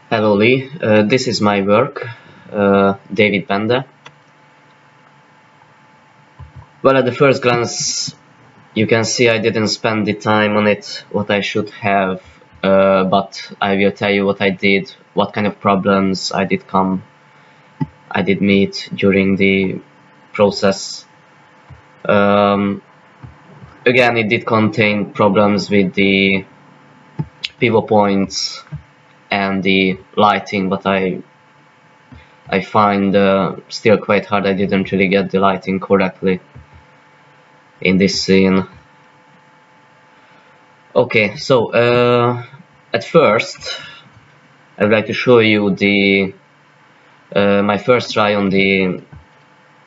Hello Lee, this is my work, David Bender. Well, at the first glance, you can see I didn't spend the time on it what I should have, but I will tell you what I did, what kind of problems I did meet during the process. Um, Again, it did contain problems with the pivot points and the lighting, but I find still quite hard. I didn't really get the lighting correctly in this scene. Okay, so at first I'd like to show you the my first try on the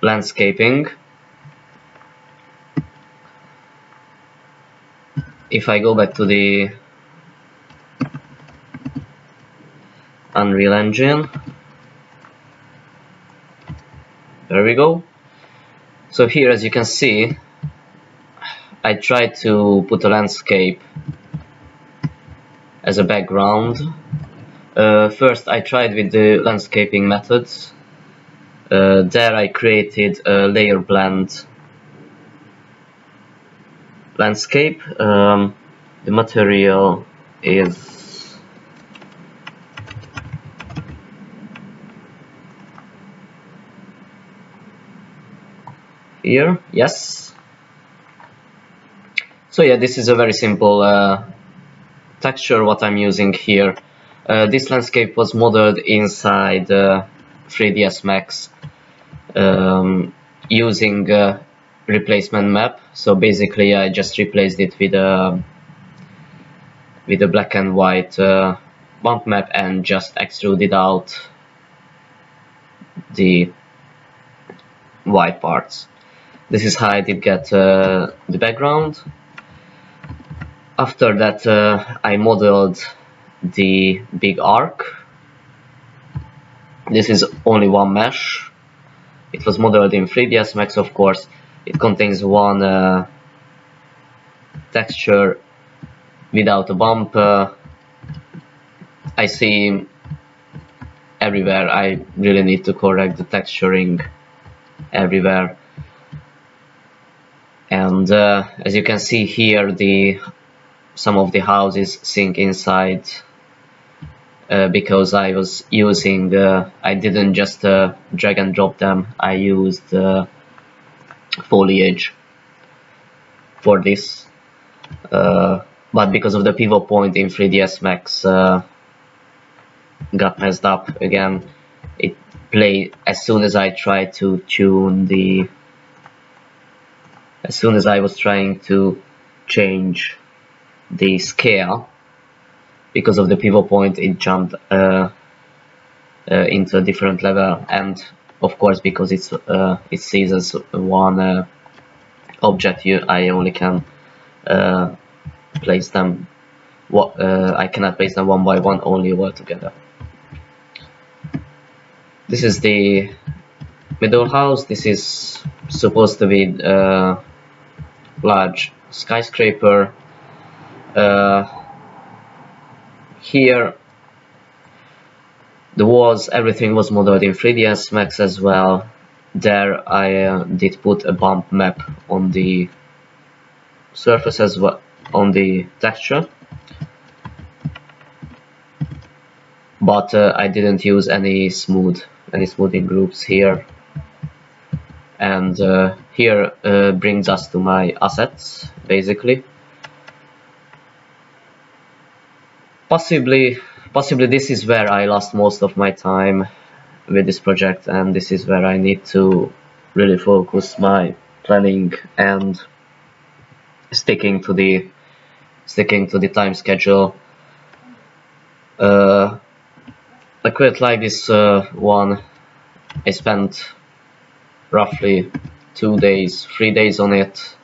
landscaping. If I go back to the Unreal Engine, there we go. So here, as you can see, I tried to put a landscape as a background. First I tried with the landscaping methods. There I created a layer blend landscape. The material is here, yes. So yeah, this is a very simple texture what I'm using here. This landscape was modeled inside 3ds Max using replacement map. So basically I just replaced it with a black and white bump map and just extruded out the white parts. This is how I did get the background. After that I modeled the big arc. This is only one mesh. It was modeled in 3ds Max, of course. It contains one texture without a bump. I see everywhere I really need to correct the texturing everywhere. And as you can see here, some of the houses sink inside because I was using I didn't just drag and drop them, I used foliage for this, but because of the pivot point in 3ds Max got messed up again. It played as soon as I tried to tune as soon as I was trying to change the scale. Because of the pivot point, it jumped into a different level, and of course because it sees as one object, I only can place them. I cannot place them one by one, only all together. This is the middle house. This is supposed to be a large skyscraper. Here the walls, everything was modeled in 3ds Max as well. There I did put a bump map on the surface as well, on the texture, but I didn't use any smoothing groups here. And here brings us to my assets, basically. Possibly this is where I lost most of my time with this project, and this is where I need to really focus my planning and sticking to the time schedule. I quite like this one. I spent roughly 3 days on it,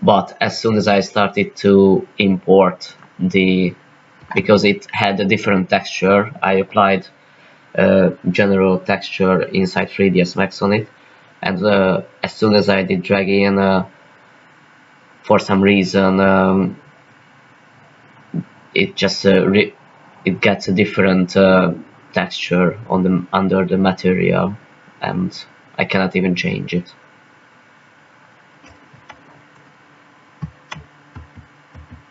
but as soon as I started to import because it had a different texture, I applied general texture inside 3ds Max on it, and as soon as I did drag in, for some reason it just it gets a different texture on the under the material, and I cannot even change it.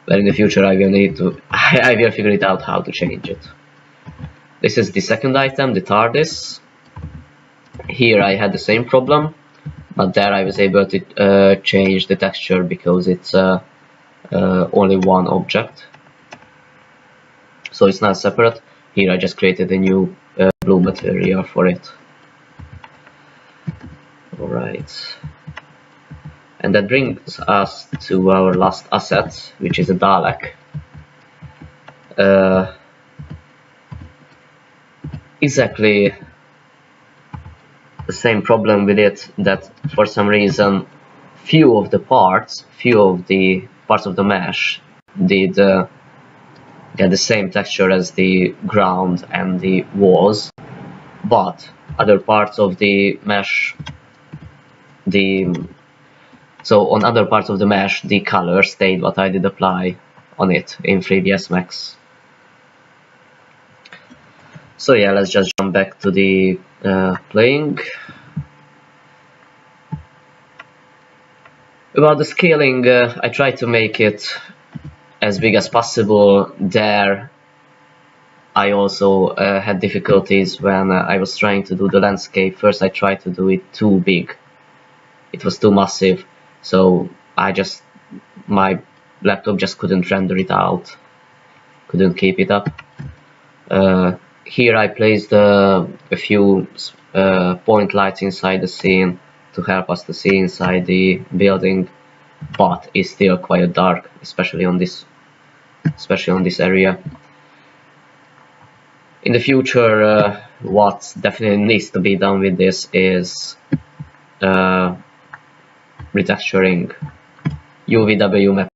But in the future I will need to I will figure it out how to change it. This is the second item, the TARDIS. Here I had the same problem, but there I was able to change the texture because it's only one object, so it's not separate. Here I just created a new blue material for it. Alright, and that brings us to our last asset, which is a Dalek. Exactly the same problem with it, that for some reason few of the parts of the mesh did get the same texture as the ground and the walls, but other parts of the mesh, so on other parts of the mesh the color stayed what I did apply on it in 3ds Max. So yeah, let's just jump back to the playing. About the scaling, I tried to make it as big as possible. There I also had difficulties when I was trying to do the landscape. First I tried to do it too big, it was too massive, so my laptop just couldn't render it out, couldn't keep it up. Here I placed a few point lights inside the scene to help us to see inside the building, but it's still quite dark, especially on this area. In the future, what definitely needs to be done with this is retexturing, UVW map